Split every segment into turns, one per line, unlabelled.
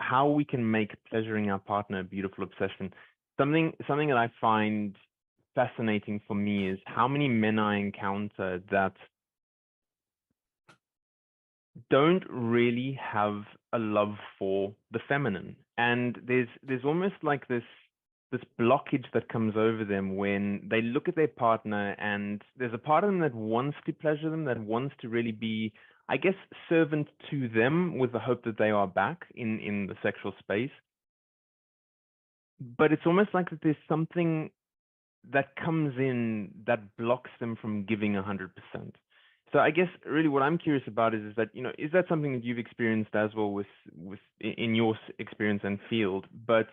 how we can make pleasuring our partner a beautiful obsession. Something that I find fascinating for me is how many men I encounter that don't really have a love for the feminine, and there's almost like this blockage that comes over them when they look at their partner, and there's a part of them that wants to pleasure them, that wants to really be, I guess, servant to them with the hope that they are back in the sexual space. But it's almost like that there's something that comes in that blocks them from giving 100%. So I guess really what I'm curious about is that, is that something that you've experienced as well with in your experience and field? But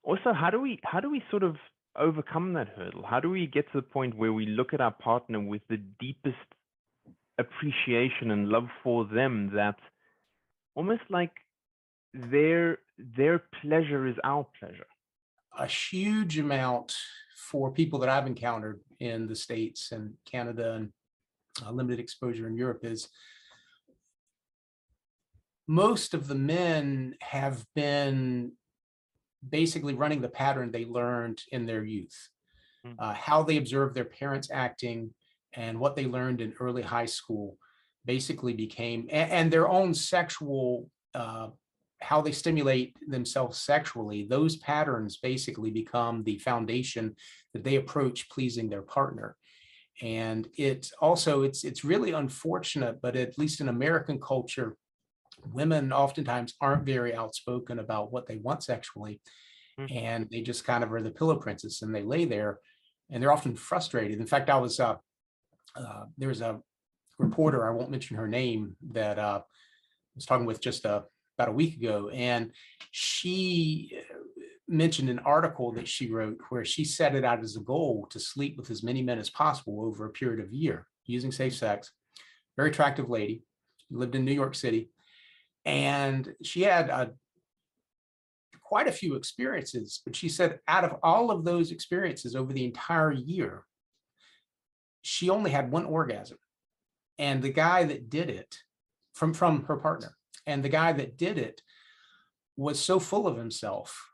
also, how do we sort of overcome that hurdle? How do we get to the point where we look at our partner with the deepest appreciation and love for them, that almost like their pleasure is our pleasure?
A huge amount for people that I've encountered in the States and Canada and limited exposure in Europe is most of the men have been basically running the pattern they learned in their youth, how they observed their parents acting and what they learned in early high school basically became, and their own sexual, how they stimulate themselves sexually, those patterns basically become the foundation that they approach pleasing their partner. And it also, it's really unfortunate, but at least in American culture, women oftentimes aren't very outspoken about what they want sexually. And they just kind of are the pillow princess, and they lay there and they're often frustrated. In fact, there was a reporter, I won't mention her name, that I was talking with just about a week ago, and she mentioned an article that she wrote where she set it out as a goal to sleep with as many men as possible over a period of a year using safe sex. Very attractive lady, lived in New York City, and she had quite a few experiences, but she said out of all of those experiences over the entire year, she only had one orgasm. And the guy that did it from her partner, and the guy that did it was so full of himself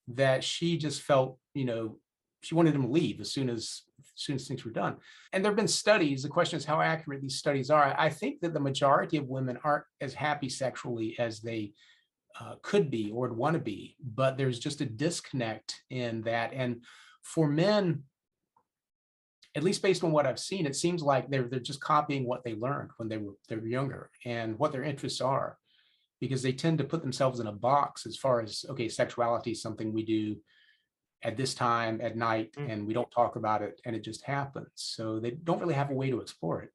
that she just felt, she wanted him to leave as soon as things were done. And there have been studies. The question is how accurate these studies are. I think that the majority of women aren't as happy sexually as they could be or would want to be, but there's just a disconnect in that. And for men, at least based on what I've seen, it seems like they're just copying what they learned when they were younger and what their interests are, because they tend to put themselves in a box as far as, okay, sexuality is something we do at this time at night and we don't talk about it and it just happens. So they don't really have a way to explore it.